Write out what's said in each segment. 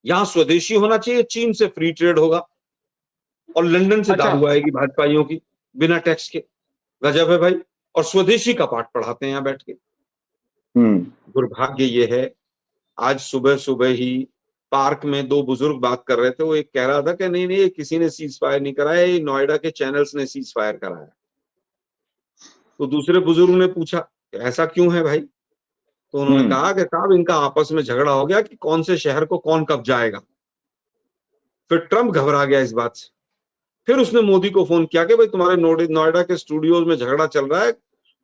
यहाँ स्वदेशी होना चाहिए, चीन से फ्री ट्रेड होगा और लंदन से अच्छा। दारू आएगी भाजपाइयों की बिना टैक्स के। गजब है भाई। और स्वदेशी का पाठ पढ़ाते हैं यहाँ बैठ के। हम्म। दुर्भाग्य ये है, आज सुबह सुबह ही पार्क में दो बुजुर्ग बात कर रहे थे। वो एक कह रहा था कि नहीं नहीं, ये किसी ने सीज फायर नहीं कराया, ये नोएडा के चैनल्स ने सीज फायर कराया। तो दूसरे बुजुर्ग ने पूछा ऐसा क्यों है भाई? तो उन्होंने हम्म। कहा कि साहब इनका आपस में झगड़ा हो गया कि कौन से शहर को कौन कब जाएगा। फिर ट्रम्प घबरा गया इस बात से। फिर उसने मोदी को फोन किया कि भाई तुम्हारे नोएडा के स्टूडियोज में झगड़ा चल रहा है,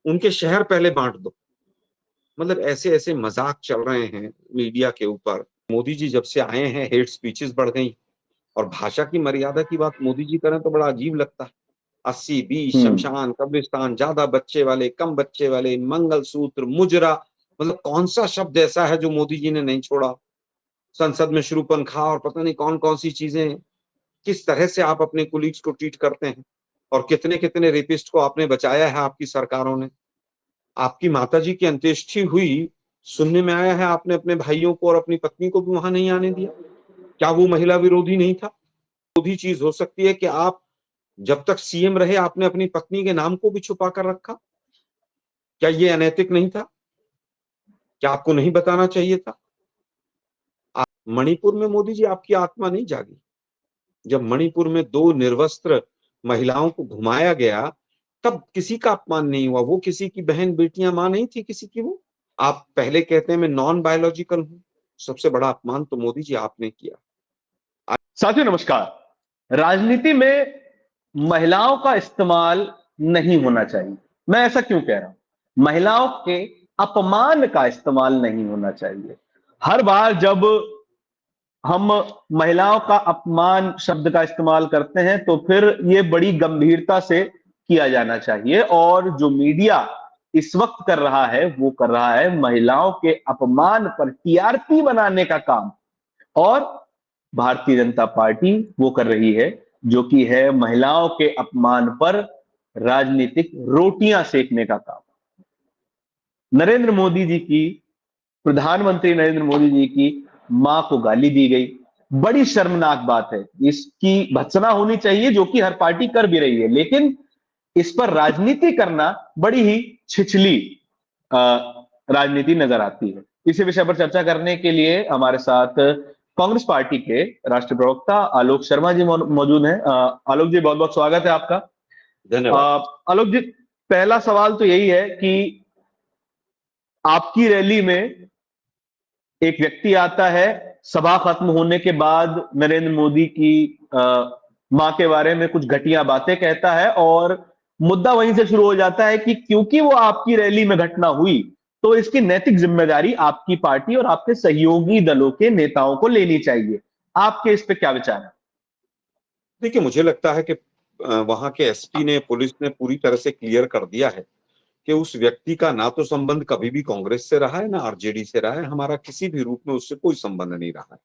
उनके शहर पहले बांट दो। मतलब ऐसे ऐसे मजाक चल रहे हैं मीडिया के ऊपर। मोदी जी जब से आए हैं हेट स्पीचेस बढ़ गई। और भाषा की मर्यादा की बात मोदी जी करें तो बड़ा अजीब लगता है। 80-20 हम्म। शमशान कब्रिस्तान, ज्यादा बच्चे वाले कम बच्चे वाले, मंगलसूत्र मुजरा। मतलब कौन सा शब्द ऐसा है जो मोदी जी ने नहीं छोड़ा? संसद में शूरपणखा और पता नहीं कौन कौन सी चीजें। किस तरह से आप अपने कुलीग्स को ट्रीट करते हैं। और कितने कितने रेपिस्ट को आपने बचाया है आपकी सरकारों ने। आपकी माताजी की अंत्येष्टि हुई, सुनने में आया है आपने अपने भाइयों को और अपनी पत्नी को भी वहां नहीं आने दिया। क्या वो महिला विरोधी नहीं था? विरोधी चीज हो सकती है कि आप जब तक सीएम रहे आपने अपनी पत्नी के नाम को भी छुपा कर रखा। क्या ये अनैतिक नहीं था? क्या आपको नहीं बताना चाहिए था? मणिपुर में मोदी जी आपकी आत्मा नहीं जागी? जब मणिपुर में दो निर्वस्त्र महिलाओं को घुमाया गया, तब किसी का अपमान नहीं हुआ। वो किसी की बहन बेटियां मां नहीं थी किसी की वो। आप पहले कहते हैं मैं नॉन बायोलॉजिकल हूं। सबसे बड़ा अपमान तो मोदी जी आपने किया। साथियों नमस्कार। राजनीति में महिलाओं का इस्तेमाल नहीं होना चाहिए। मैं ऐसा क्यों कह रहा हूं? महिलाओं के अपमान का इस्तेमाल नहीं होना चाहिए। हर बार जब हम महिलाओं का अपमान शब्द का इस्तेमाल करते हैं तो फिर ये बड़ी गंभीरता से किया जाना चाहिए। और जो मीडिया इस वक्त कर रहा है वो कर रहा है महिलाओं के अपमान पर टीआरपी बनाने का काम। और भारतीय जनता पार्टी वो कर रही है जो कि है महिलाओं के अपमान पर राजनीतिक रोटियां सेकने का काम। नरेंद्र मोदी जी की, प्रधानमंत्री नरेंद्र मोदी जी की मां को गाली दी गई। बड़ी शर्मनाक बात है, इसकी भत्सना होनी चाहिए जो कि हर पार्टी कर भी रही है, लेकिन इस पर राजनीति करना बड़ी ही छिछली राजनीति नजर आती है। इसी विषय पर चर्चा करने के लिए हमारे साथ कांग्रेस पार्टी के राष्ट्रीय प्रवक्ता आलोक शर्मा जी मौजूद हैं। आलोक जी, बहुत बहुत स्वागत है आपका। धन्यवाद। आलोक जी, पहला सवाल तो यही है कि आपकी रैली में एक व्यक्ति आता है, सभा खत्म होने के बाद नरेंद्र मोदी की मां के बारे में कुछ घटिया बातें कहता है और मुद्दा वहीं से शुरू हो जाता है कि क्योंकि वो आपकी रैली में घटना हुई तो इसकी नैतिक जिम्मेदारी आपकी पार्टी और आपके सहयोगी दलों के नेताओं को लेनी चाहिए। आपके इस पे क्या विचार है? देखिए मुझे लगता है कि वहां के एसपी ने, पुलिस ने पूरी तरह से क्लियर कर दिया है कि उस व्यक्ति का ना तो संबंध कभी भी कांग्रेस से रहा है ना आरजेडी से रहा है। हमारा किसी भी रूप में उससे कोई संबंध नहीं रहा है।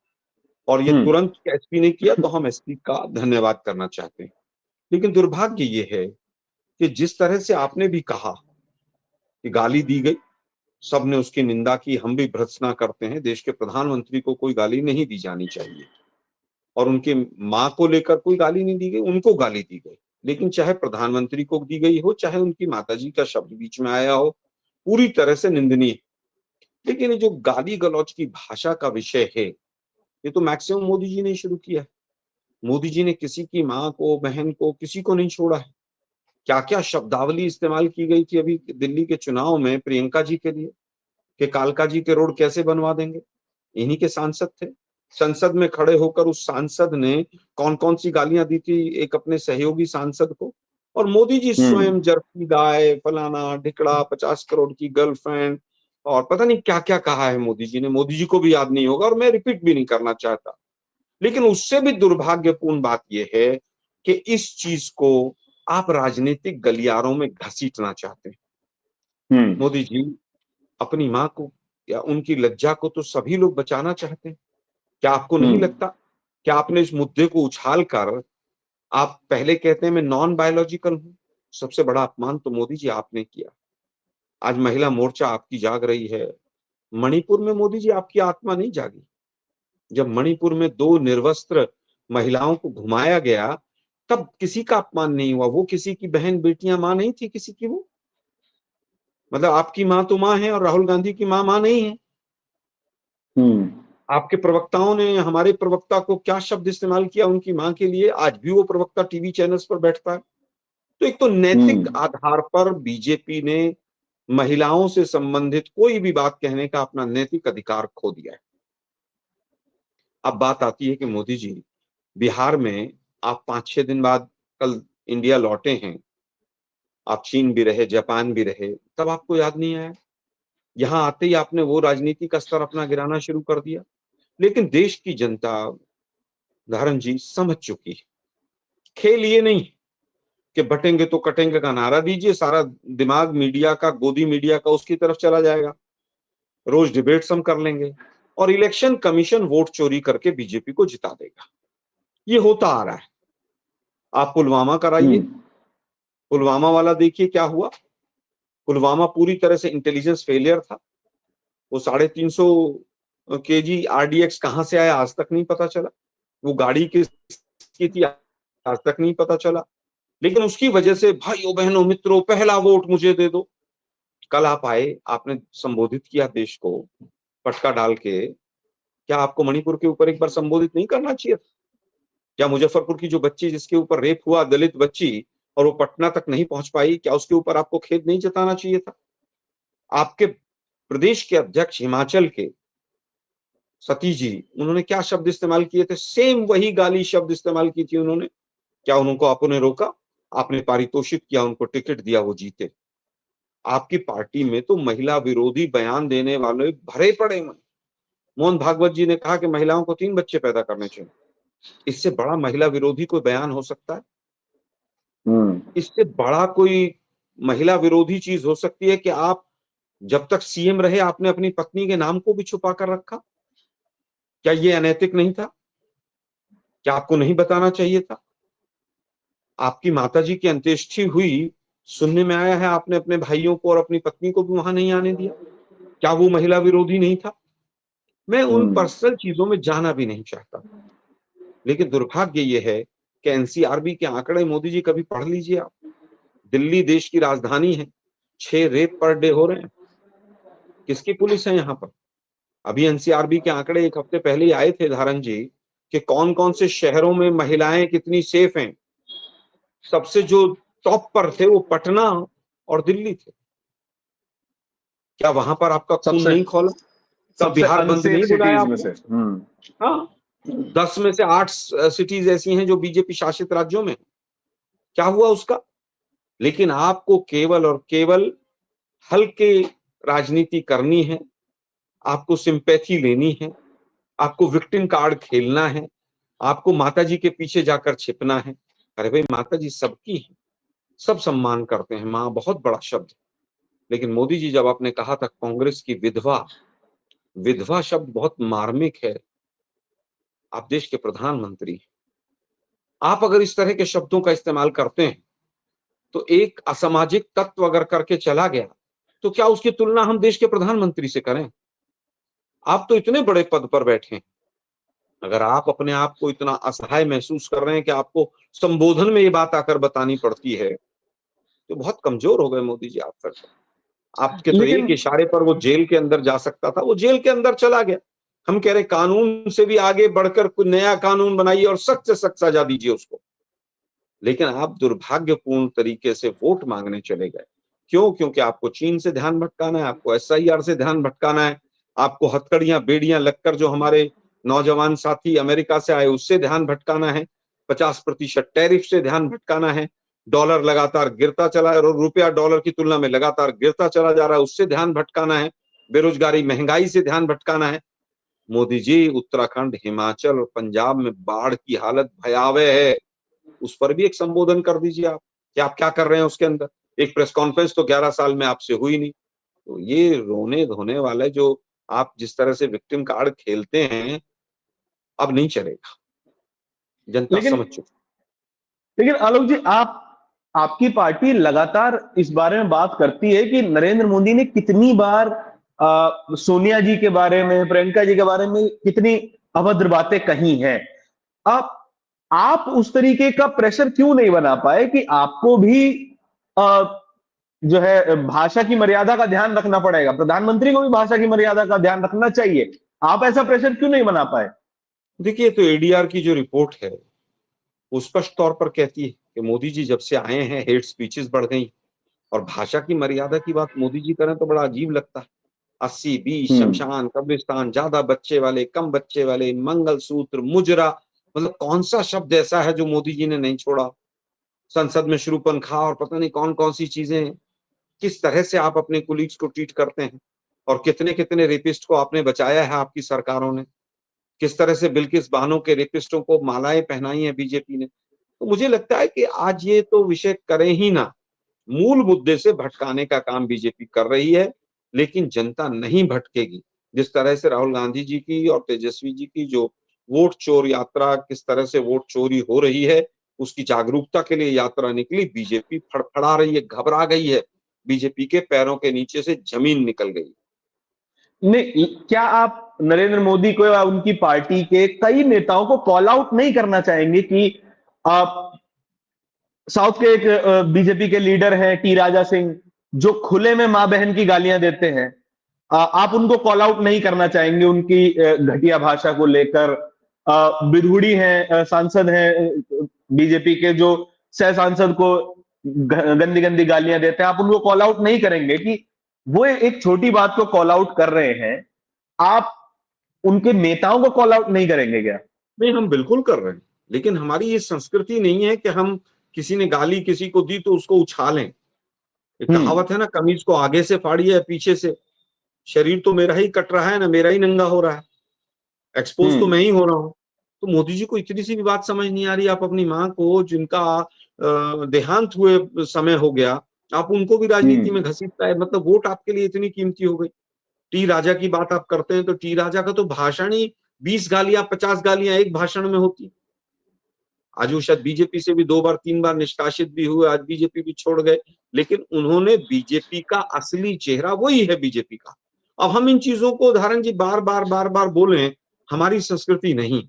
और ये हम्म। तुरंत एसपी ने किया तो हम एसपी का धन्यवाद करना चाहते हैं। लेकिन दुर्भाग्य ये है कि जिस तरह से आपने भी कहा कि गाली दी गई, सबने उसकी निंदा की, हम भी भर्त्सना करते हैं। देश के प्रधानमंत्री को कोई गाली नहीं दी जानी चाहिए। और उनके मां को लेकर कोई गाली नहीं दी गई, उनको गाली दी गई। लेकिन चाहे प्रधानमंत्री को दी गई हो, चाहे उनकी माताजी का शब्द बीच में आया हो, पूरी तरह से निंदनीय। लेकिन ये जो गाली गलौज की भाषा का विषय है, ये तो मैक्सिमम मोदी जी ने शुरू किया है। मोदी जी ने किसी की मां को, बहन को, किसी को नहीं छोड़ा है। क्या क्या शब्दावली इस्तेमाल की गई थी अभी दिल्ली के चुनाव में प्रियंका जी के लिए, कि कालका जी के रोड कैसे बनवा देंगे। इन्हीं के सांसद थे। संसद में खड़े होकर उस सांसद ने कौन कौन सी गालियां दी थी एक अपने सहयोगी सांसद को। और मोदी जी हम्म। स्वयं जर्सी गाय, फलाना ढिकड़ा, 50 करोड़ की गर्लफ्रेंड और पता नहीं क्या क्या कहा है मोदी जी ने। मोदी जी को भी याद नहीं होगा और मैं रिपीट भी नहीं करना चाहता। लेकिन उससे भी दुर्भाग्यपूर्ण बात यह है कि इस चीज को आप राजनीतिक गलियारों में घसीटना चाहते हैं। हम्म। मोदी जी अपनी मां को या उनकी लज्जा को तो सभी लोग बचाना चाहते हैं। क्या आपको नहीं हम्म। लगता? क्या आपने इस मुद्दे को उछाल कर, आप पहले कहते हैं मैं नॉन बायोलॉजिकल हूं। सबसे बड़ा अपमान तो मोदी जी आपने किया। आज महिला मोर्चा आपकी जाग रही है। मणिपुर में मोदी जी आपकी आत्मा नहीं जागी। जब मणिपुर में 2 निर्वस्त्र महिलाओं को घुमाया गया, तब किसी का अपमान नहीं हुआ। वो किसी की बहन बेटियां मां नहीं थी किसी की। वो मतलब आपकी मां तो मां है और राहुल गांधी की मां मां नहीं है। आपके प्रवक्ताओं ने, हमारे प्रवक्ता को क्या शब्द इस्तेमाल किया उनकी मां के लिए, आज भी वो प्रवक्ता टीवी चैनल्स पर बैठता है। तो एक तो नैतिक आधार पर बीजेपी ने महिलाओं से संबंधित कोई भी बात कहने का अपना नैतिक अधिकार खो दिया है। अब बात आती है कि मोदी जी, बिहार में आप 5-6 दिन बाद कल इंडिया लौटे हैं, आप चीन भी रहे, जापान भी रहे, तब आपको याद नहीं आया? यहां आते ही आपने वो राजनीति का स्तर अपना गिराना शुरू कर दिया। लेकिन देश की जनता, धारण जी, समझ चुकी है। खेल ये नहीं कि बटेंगे तो कटेंगे का नारा दीजिए, सारा दिमाग मीडिया का, गोदी मीडिया का उसकी तरफ चला जाएगा, रोज डिबेट्स हम कर लेंगे और इलेक्शन कमीशन वोट चोरी करके बीजेपी को जिता देगा। ये होता आ रहा है। आप पुलवामा कराइए, पुलवामा वाला देखिए क्या हुआ। पुलवामा पूरी तरह से इंटेलिजेंस फेलियर था। वो 350 केजी आरडीएक्स कहां से आया आज तक नहीं पता चला। वो गाड़ी किसकी थी आज तक नहीं पता चला। लेकिन उसकी वजह से भाइयों बहनों मित्रों, पहला वोट मुझे दे दो। कल आप आए, आपने संबोधित किया देश को पटका डाल के। क्या आपको मणिपुर के ऊपर एक बार संबोधित नहीं करना चाहिए था? क्या मुजफ्फरपुर की जो बच्ची जिसके ऊपर रेप हुआ, दलित बच्ची, और वो पटना तक नहीं पहुंच पाई, क्या उसके ऊपर आपको खेद नहीं जताना चाहिए था? आपके प्रदेश के अध्यक्ष हिमाचल के सतीश जी, उन्होंने क्या शब्द इस्तेमाल किए थे? सेम वही गाली शब्द इस्तेमाल की थी उन्होंने। क्या उनको आपने रोका? आपने पारितोषिक किया, उनको टिकट दिया, वो जीते। आपकी पार्टी में तो महिला विरोधी बयान देने वाले भरे पड़े हैं। मोहन भागवत जी ने कहा कि महिलाओं को 3 बच्चे पैदा करने चाहिए। इससे बड़ा महिला विरोधी कोई बयान हो सकता है? इससे बड़ा कोई महिला विरोधी चीज हो सकती है कि आप जब तक सीएम रहे आपने अपनी पत्नी के नाम को भी छुपा कर रखा? क्या ये अनैतिक नहीं था? क्या आपको नहीं बताना चाहिए था? आपकी माताजी की अंत्येष्टि हुई, सुनने में आया है आपने अपने भाइयों को और अपनी पत्नी को भी वहां नहीं आने दिया। क्या वो महिला विरोधी नहीं था? मैं उन पर्सनल चीजों में जाना भी नहीं चाहता। लेकिन दुर्भाग्य ये है कि एनसीआरबी के आंकड़े, मोदी जी कभी पढ़ लीजिए आप। दिल्ली देश की राजधानी है, 6 रेप पर डे हो रहे हैं। किसकी पुलिस है यहाँ पर? अभी एनसीआरबी के आंकड़े एक हफ्ते पहले ही आए थे धारण जी, कि कौन कौन से शहरों में महिलाएं कितनी सेफ हैं। सबसे जो टॉप पर थे वो पटना और दिल्ली थे। क्या वहां पर आपका खून नहीं खोला? तब बिहार बंद नहीं बुलाया आपने? हाँ, 10 में से 8 सिटीज ऐसी हैं जो बीजेपी शासित राज्यों में। क्या हुआ उसका? लेकिन आपको केवल और केवल हल्के राजनीति करनी है, आपको सिंपैथी लेनी है, आपको विक्टिम कार्ड खेलना है, आपको माताजी के पीछे जाकर छिपना है। अरे भाई, माताजी सबकी है, सब सम्मान करते हैं, मां बहुत बड़ा शब्द। लेकिन मोदी जी, जब आपने कहा था कांग्रेस की विधवा, विधवा शब्द बहुत मार्मिक है। आप देश के प्रधानमंत्री हैं। आप अगर इस तरह के शब्दों का इस्तेमाल करते हैं तो एक असामाजिक तत्व अगर करके चला गया, तो क्या उसकी तुलना हम देश के प्रधानमंत्री से करें? आप तो इतने बड़े पद पर बैठे हैं। अगर आप अपने आप को इतना असहाय महसूस कर रहे हैं कि आपको संबोधन में ये बात आकर बतानी पड़ती है, तो बहुत कमजोर हो गए मोदी जी आप सर। आपके तो एक इशारे पर वो जेल के अंदर जा सकता था, वो जेल के अंदर चला गया। हम कह रहे कानून से भी आगे बढ़कर कोई नया कानून बनाइए और सख्त से सख्त सजा दीजिए उसको। लेकिन आप दुर्भाग्यपूर्ण तरीके से वोट मांगने चले गए। क्यों? क्योंकि आपको चीन से ध्यान भटकाना है, आपको एसआईआर से ध्यान भटकाना है, आपको हथकड़ियां बेड़ियां लगकर जो हमारे नौजवान साथी अमेरिका से आए उससे ध्यान भटकाना है, 50% टैरिफ से ध्यान भटकाना है, डॉलर लगातार गिरता चला है और रुपया डॉलर की तुलना में लगातार गिरता चला जा रहा है, उससे ध्यान भटकाना है, बेरोजगारी महंगाई से ध्यान भटकाना है। मोदी जी, उत्तराखंड, हिमाचल और पंजाब में बाढ़ की हालत भयावह है, उस पर भी एक संबोधन कर दीजिए आप कि आप क्या कर रहे हैं उसके अंदर। एक प्रेस कॉन्फ्रेंस तो 11 साल में आपसे हुई नहीं। तो ये रोने धोने वाले जो आप जिस तरह से विक्टिम कार्ड खेलते हैं, अब नहीं चलेगा। जनता समझ चुकी। लेकिन आलोक जी, आपकी पार्टी लगातार इस बारे में बात करती है कि नरेंद्र मोदी ने कितनी बार सोनिया जी के बारे में, प्रियंका जी के बारे में कितनी अभद्र बातें कही हैं। अब आप उस तरीके का प्रेशर क्यों नहीं बना पाए कि आपको भी जो है भाषा की मर्यादा का ध्यान रखना पड़ेगा, प्रधानमंत्री को भी भाषा की मर्यादा का ध्यान रखना चाहिए, आप ऐसा प्रेशर क्यों नहीं बना पाए? देखिए, तो एडीआर की जो रिपोर्ट है वो स्पष्ट तौर पर कहती है कि मोदी जी जब से आए हैं हेट स्पीचेस बढ़ गई। और भाषा की मर्यादा की बात मोदी जी करें तो बड़ा अजीब लगता है। 80-20 हम्म। शमशान, कब्रिस्तान, ज्यादा बच्चे वाले, कम बच्चे वाले, मंगलसूत्र, मुजरा, मतलब कौन सा शब्द ऐसा है जो मोदी जी ने नहीं छोड़ा। संसद में शूरपणखा और पता नहीं कौन कौन सी चीजें हैं। किस तरह से आप अपने कुलीग्स को ट्रीट करते हैं और कितने कितने रेपिस्ट को आपने बचाया है आपकी सरकारों ने। किस तरह से बिल्किस बानो के रेपिस्टों को मालाएं पहनाई है बीजेपी ने। तो मुझे लगता है कि आज ये तो विषय करें ही ना, मूल मुद्दे से भटकाने का काम बीजेपी कर रही है। लेकिन जनता नहीं भटकेगी। जिस तरह से राहुल गांधी जी की और तेजस्वी जी की जो वोट चोर यात्रा, किस तरह से वोट चोरी हो रही है, उसकी जागरूकता के लिए यात्रा निकली, बीजेपी फड़फड़ा रही है, घबरा गई है। बीजेपी के पैरों के नीचे से जमीन निकल गई। नहीं, क्या आप नरेंद्र मोदी को या उनकी पार्टी के कई नेताओं को कॉल आउट नहीं करना चाहेंगे कि आप साउथ के एक बीजेपी के लीडर हैं टी राजा सिंह, जो खुले में मां बहन की गालियां देते हैं, आप उनको कॉल आउट नहीं करना चाहेंगे उनकी घटिया भाषा को लेकर? बिधूड़ी हैं, सांसद हैं बीजेपी के, जो सह सांसद को गंदी गंदी गालियां देते हैं, आप उनको कॉल आउट नहीं करेंगे कि वो एक छोटी बात को कॉल आउट कर रहे हैं, आप उनके नेताओं को कॉल आउट नहीं करेंगे क्या? नहीं, हम बिल्कुल कर रहे हैं। लेकिन हमारी ये संस्कृति नहीं है कि हम किसी ने गाली किसी को दी तो उसको उछालें। एक हम्म। कहावत है ना, कमीज को आगे से फाड़िए या पीछे से। शरीर तो मेरा ही कट रहा है ना, मेरा ही नंगा हो रहा है, एक्सपोज तो हम्म। मैं ही हो रहा हूँ। तो मोदी जी को इतनी सी भी बात समझ नहीं आ रही। आप अपनी माँ को, जिनका देहांत हुए समय हो गया, आप उनको भी राजनीति में हम्म। घसीटता है। मतलब वोट आपके लिए इतनी कीमती हो गई। टी राजा की बात आप करते हैं तो टी राजा का तो भाषण ही 20 गालियां 50 गालियां एक भाषण में होती। आज वो शायद बीजेपी से भी 2 बार 3 बार निष्कासित भी हुए, आज बीजेपी भी छोड़ गए। लेकिन उन्होंने बीजेपी का असली चेहरा वही है बीजेपी का। अब हम इन चीजों को उदाहरण जी बार बार बोलें, हमारी संस्कृति नहीं।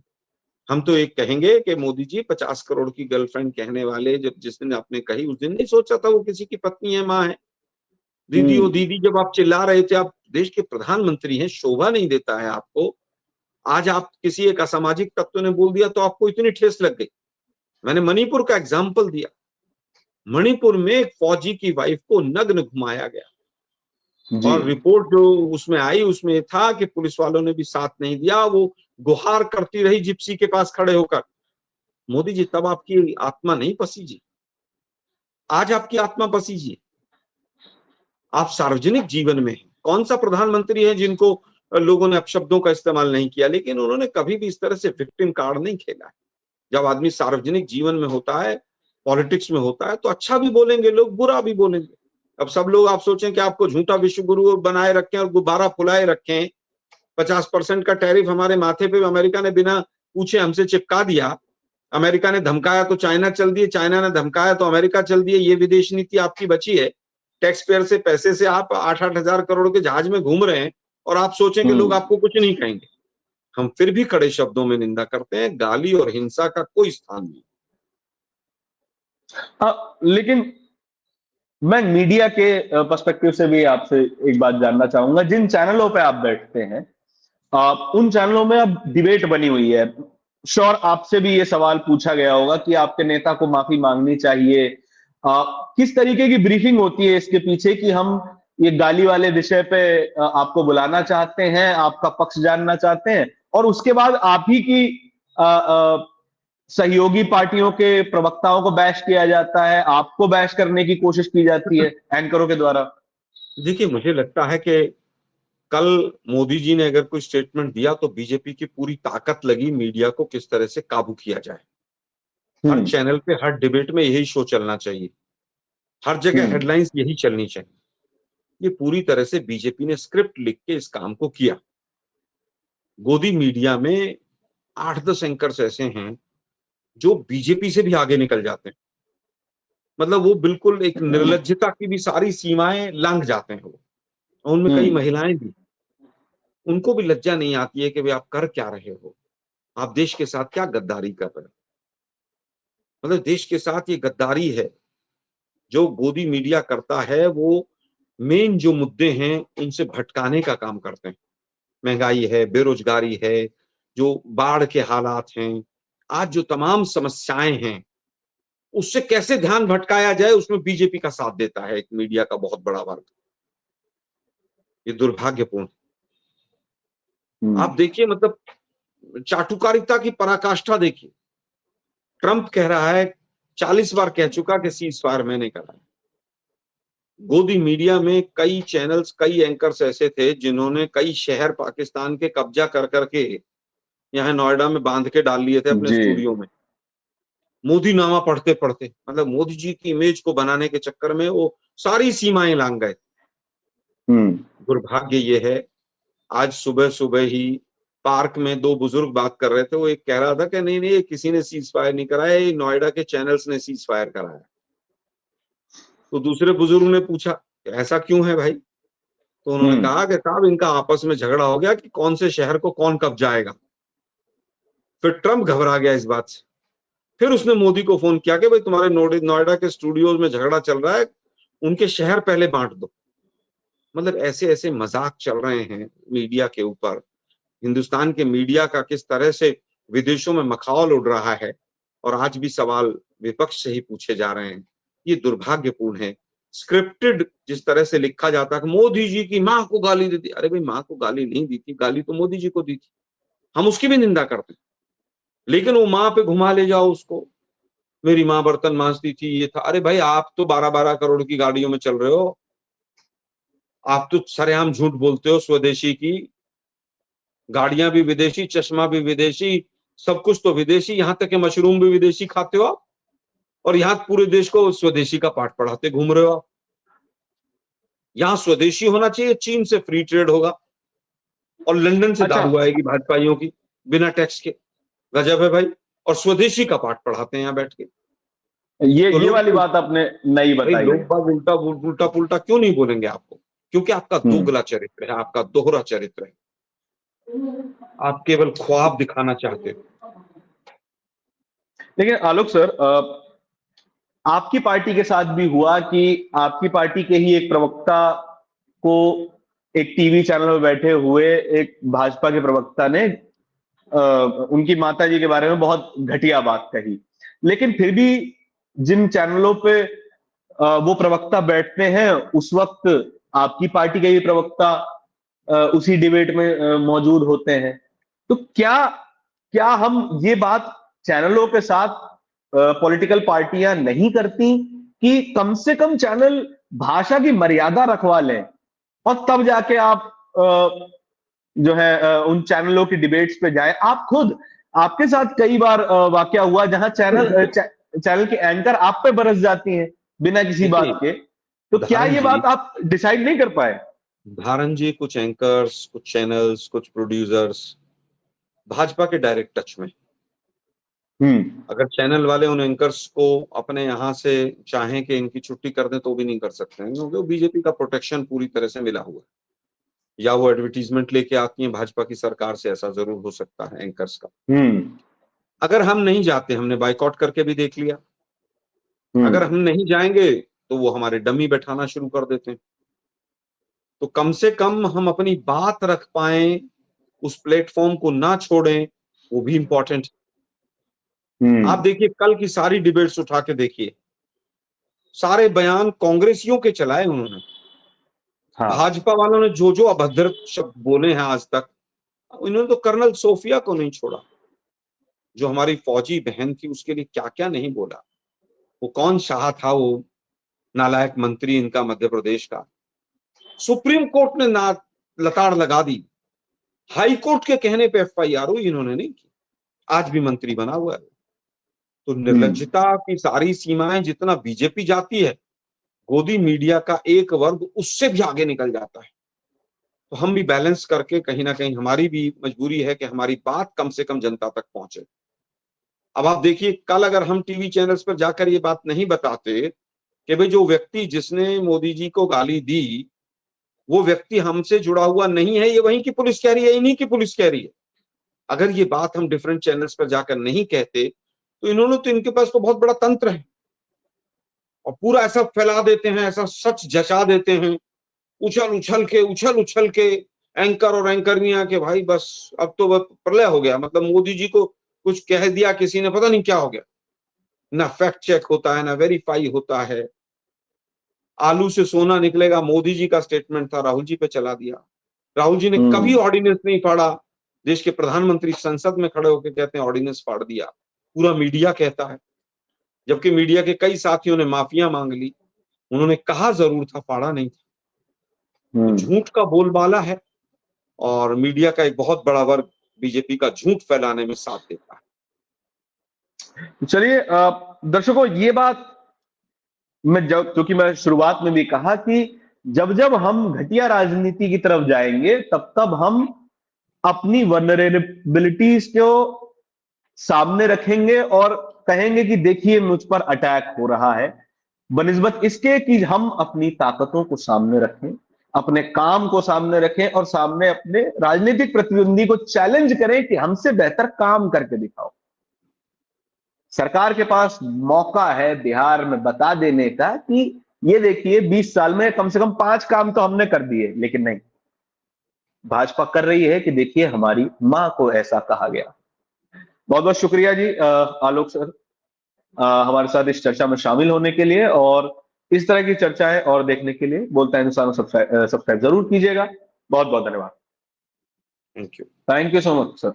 हम तो एक कहेंगे कि मोदी जी 50 करोड़ की गर्लफ्रेंड कहने वाले, जब जिस दिन आपने कही उस दिन नहीं सोचा था वो किसी की पत्नी है, माँ है। दीदी ओ हम्म। दीदी जब आप चिल्ला रहे थे, आप देश के प्रधानमंत्री हैं, शोभा नहीं देता है आपको। आज आप किसी एक असामाजिक तत्व ने बोल दिया तो आपको इतनी ठेस लग गई। मैंने मणिपुर का एग्जाम्पल दिया। मणिपुर में एक फौजी की वाइफ को नग्न घुमाया गया जी। और रिपोर्ट जो उसमें आई उसमें था कि पुलिस वालों ने भी साथ नहीं दिया, वो गुहार करती रही जिप्सी के पास खड़े होकर। मोदी जी, तब आपकी आत्मा नहीं पसीजी? आज आपकी आत्मा पसीजी? आप सार्वजनिक जीवन में हैं। कौन सा प्रधानमंत्री है जिनको लोगों ने अपशब्दों का इस्तेमाल नहीं किया? लेकिन उन्होंने कभी भी इस तरह से विक्टिम कार्ड नहीं खेला है। जब आदमी सार्वजनिक जीवन में होता है, पॉलिटिक्स में होता है, तो अच्छा भी बोलेंगे लोग, बुरा भी बोलेंगे। अब सब लोग आप सोचें कि आपको झूठा विश्व गुरु बनाए रखें और गुब्बारा फुलाए रखें। 50% का टैरिफ हमारे माथे पे अमेरिका ने बिना पूछे हमसे चिपका दिया। अमेरिका ने धमकाया तो चाइना चल दिए, चाइना ने धमकाया तो अमेरिका चल दिए। ये विदेश नीति आपकी बची है। टैक्स पेयर से पैसे से आप 8-8 हजार करोड़ के जहाज में घूम रहे हैं और आप सोचें कि लोग हम्म। आपको कुछ नहीं कहेंगे। हम फिर भी कड़े शब्दों में निंदा करते हैं। गाली और हिंसा का कोई स्थान नहीं। लेकिन मैं मीडिया के पर्सपेक्टिव से भी आपसे एक बात जानना चाहूंगा। जिन चैनलों पे आप बैठते हैं, उन चैनलों में अब डिबेट बनी हुई है। श्योर आपसे भी ये सवाल पूछा गया होगा कि आपके नेता को माफी मांगनी चाहिए। किस तरीके की ब्रीफिंग होती है इसके पीछे कि हम ये गाली वाले विषय पे आपको बुलाना चाहते हैं, आपका पक्ष जानना चाहते हैं, और उसके बाद आप ही की अ, अ, सहयोगी पार्टियों के प्रवक्ताओं को बैश किया जाता है, आपको बैश करने की कोशिश की जाती है एंकरों के द्वारा? देखिए, मुझे लगता है कि कल मोदी जी ने अगर कोई स्टेटमेंट दिया तो बीजेपी की पूरी ताकत लगी मीडिया को किस तरह से काबू किया जाए। हर हम्म। चैनल पे हर डिबेट में यही शो चलना चाहिए। हर जगह हम्म। हेडलाइंस यही चलनी चाहिए। ये पूरी तरह से बीजेपी ने स्क्रिप्ट लिख के इस काम को किया। गोदी मीडिया में 8-10 एंकर्स ऐसे हैं जो बीजेपी से भी आगे निकल जाते हैं। मतलब वो बिल्कुल एक निर्लज्जता की भी सारी सीमाएं लांघ जाते हैं वो। और उनमें कई हम्म। महिलाएं भी। उनको भी लज्जा नहीं आती है कि वे आप कर क्या रहे हो। आप देश के साथ क्या गद्दारी कर रहे हैं? मतलब देश के साथ ये गद्दारी है। जो गोदी मीडिया करता है वो मेन जो मुद्दे हैं उनसे भटकाने का काम करते हैं। महंगाई है, बेरोजगारी है, जो बाढ़ के हालात हैं, आज जो तमाम समस्याएं हैं, उससे कैसे ध्यान भटकाया जाए उसमें बीजेपी का साथ देता है एक मीडिया का बहुत बड़ा वर्ग। ये दुर्भाग्यपूर्ण। आप देखिए मतलब चाटुकारिता की पराकाष्ठा देखिए। ट्रंप कह रहा है, 40 बार कह चुका कि सीज फायर मैंने करा है। गोदी मीडिया में कई चैनल्स, कई एंकर्स ऐसे थे जिन्होंने कई शहर पाकिस्तान के कब्जा कर करके यहाँ नोएडा में बांध के डाल लिए थे अपने जी। स्टूडियो में। मोदी नामा पढ़ते पढ़ते मतलब मोदी जी की इमेज को बनाने के चक्कर में वो सारी सीमाएं लांघ गए। दुर्भाग्य ये है, आज सुबह सुबह ही पार्क में दो बुजुर्ग बात कर रहे थे। वो एक कह रहा था कि नहीं नहीं ये किसी ने सीज फायर नहीं कराया, ये नोएडा के चैनल्स ने सीज फायर कराया। तो दूसरे बुजुर्ग ने पूछा ऐसा क्यों है भाई? तो उन्होंने कहा कि साहब इनका आपस में झगड़ा हो गया कि कौन से शहर को कौन कब्जाएगा। फिर ट्रंप घबरा गया इस बात से। फिर उसने मोदी को फोन किया कि भाई तुम्हारे नोएडा के स्टूडियोज में झगड़ा चल रहा है, उनके शहर पहले बांट दो। मतलब ऐसे ऐसे मजाक चल रहे हैं मीडिया के ऊपर। हिंदुस्तान के मीडिया का किस तरह से विदेशों में मखौल उड़ रहा है और आज भी सवाल विपक्ष से ही पूछे जा रहे हैं। ये दुर्भाग्यपूर्ण है। स्क्रिप्टेड जिस तरह से लिखा जाता है, मोदी जी की मां को गाली दी थी। अरे भाई मां को गाली नहीं दी थी, गाली तो मोदी जी को दी थी। हम उसकी भी निंदा करते हैं, लेकिन वो मां पे घुमा ले जाओ उसको। मेरी मां बर्तन मांजती थी, ये था। अरे भाई आप तो 12-12 करोड़ की गाड़ियों में चल रहे हो। आप तो सरेआम झूठ बोलते हो। स्वदेशी की गाड़ियां भी विदेशी, चश्मा भी विदेशी, सब कुछ तो विदेशी, यहां तक कि मशरूम भी विदेशी खाते हो आप। और यहाँ पूरे देश को स्वदेशी का पाठ पढ़ाते घूम रहे हो आप। यहाँ स्वदेशी होना चाहिए, चीन से फ्री ट्रेड होगा और लंदन से अच्छा, दारू आएगी भाजपाइयों की बिना टैक्स के। गजब है भाई। और स्वदेशी का पाठ पढ़ाते हैं यहाँ बैठ के। तो ये लोग वाली बात आपने नई भाई बताई लोग है। बाग उल्टा उल्टा पुल्टा क्यों नहीं बोलेंगे आपको? क्योंकि आपका हम्म दोगला चरित्र है, आपका दोहरा चरित्र है। आप केवल ख्वाब दिखाना चाहते हो। लेकिन आलोक सर, आपकी पार्टी के साथ भी हुआ कि आपकी पार्टी के ही एक प्रवक्ता को एक टीवी चैनल में बैठे हुए एक भाजपा के प्रवक्ता ने उनकी माता जी के बारे में बहुत घटिया बात कही। लेकिन फिर भी जिन चैनलों पे वो प्रवक्ता बैठते हैं, उस वक्त आपकी पार्टी के ही प्रवक्ता उसी डिबेट में मौजूद होते हैं। तो क्या क्या हम ये बात चैनलों के साथ पॉलिटिकल पार्टियां नहीं करती कि कम से कम चैनल भाषा की मर्यादा रखवा लें और तब जाके आप जो है उन चैनलों की डिबेट्स पे जाए? आप खुद, आपके साथ कई बार वाकया हुआ जहां चैनल की एंकर आप पे बरस जाती हैं बिना किसी देखिए बात के। तो क्या धारण ये जी, बात आप डिसाइड नहीं कर पाए? कुछ एंकर्स, कुछ चैनल्स, कुछ प्रोड्यूसर्स भाजपा के डायरेक्ट टच में। हम्म अगर चैनल वाले उन एंकर्स को अपने यहाँ से चाहें कि इनकी छुट्टी कर दें तो भी नहीं कर सकते हैं, क्योंकि वो बीजेपी का प्रोटेक्शन पूरी तरह से मिला हुआ है। या वो एडवर्टीजमेंट लेके आती हैं भाजपा की सरकार से, ऐसा जरूर हो सकता है एंकर्स का। हम्म अगर हम नहीं जाते, हमने बाइकआउट करके भी देख लिया, अगर हम्म हम नहीं जाएंगे तो वो हमारे डमी बैठाना शुरू कर देते हैं। तो कम से कम हम अपनी बात रख पाए, उस प्लेटफॉर्म को ना छोड़ें, वो भी इंपॉर्टेंट। आप हम्म देखिए कल की सारी डिबेट्स उठा के देखिए, सारे बयान कांग्रेसियों के चलाए उन्होंने। हाँ। भाजपा वालों ने जो जो अभद्र शब्द बोले हैं आज तक, इन्होंने तो कर्नल सोफिया को नहीं छोड़ा, जो हमारी फौजी बहन थी उसके लिए क्या क्या नहीं बोला। वो कौन शाह था वो नालायक मंत्री इनका मध्य प्रदेश का? सुप्रीम कोर्ट ने ना लताड़ लगा दी, हाई कोर्ट के कहने पे एफआईआर हुई, इन्होंने नहीं की। आज भी मंत्री बना हुआ है। तो हम्म निर्लज्जता की सारी सीमाएं जितना बीजेपी जाती है, गोदी मीडिया का एक वर्ग उससे भी आगे निकल जाता है। तो हम भी बैलेंस करके, कहीं ना कहीं हमारी भी मजबूरी है कि हमारी बात कम से कम जनता तक पहुंचे। अब आप देखिए कल अगर हम टीवी चैनल्स पर जाकर ये बात नहीं बताते कि भाई जो व्यक्ति जिसने मोदी जी को गाली दी वो व्यक्ति हमसे जुड़ा हुआ नहीं है, ये वहीं की पुलिस कह रही है, इन्हीं की पुलिस कह रही है, अगर ये बात हम डिफरेंट चैनल्स पर जाकर नहीं कहते तो इन्होंने तो, इनके पास तो बहुत बड़ा तंत्र है और पूरा ऐसा फैला देते हैं, ऐसा सच जचा देते हैं, उछल उछल के एंकर और एंकरनिया के भाई बस अब तो प्रलय हो गया। मतलब मोदी जी को कुछ कह दिया किसी ने, पता नहीं क्या हो गया, ना फैक्ट चेक होता है ना वेरीफाई होता है। आलू से सोना निकलेगा, मोदी जी का स्टेटमेंट था, राहुल जी पे चला दिया। राहुल जी ने कभी ऑर्डिनेंस नहीं फाड़ा, देश के प्रधानमंत्री संसद में खड़े होकर कहते हैं ऑर्डिनेंस फाड़ दिया, पूरा मीडिया कहता है, जबकि मीडिया के कई साथियों ने माफिया मांग ली। उन्होंने कहा जरूर था, फाड़ा नहीं था। तो झूठ का बोलबाला है और मीडिया का एक बहुत बड़ा वर्ग बीजेपी का झूठ फैलाने में साथ देता है। चलिए दर्शकों, ये बात मैं क्योंकि मैं शुरुआत में भी कहा कि जब जब हम घटिया राजनीति की तरफ जाएंगे तब तब हम अपनी वनरेबिलिटीज को सामने रखेंगे और कहेंगे कि देखिए मुझ पर अटैक हो रहा है, बनिस्बत इसके कि हम अपनी ताकतों को सामने रखें, अपने काम को सामने रखें और सामने अपने राजनीतिक प्रतिद्वंदी को चैलेंज करें कि हमसे बेहतर काम करके दिखाओ। सरकार के पास मौका है बिहार में बता देने का कि ये देखिए 20 साल में कम से कम 5 काम तो हमने कर दिए, लेकिन नहीं, भाजपा कर रही है कि देखिए हमारी मां को ऐसा कहा गया। बहुत बहुत शुक्रिया जी आलोक सर, हमारे साथ इस चर्चा में शामिल होने के लिए और इस तरह की चर्चाएं और देखने के लिए बोलता हिंदुस्तान सब्सक्राइब जरूर कीजिएगा। बहुत बहुत धन्यवाद। Thank you. Thank you so much sir.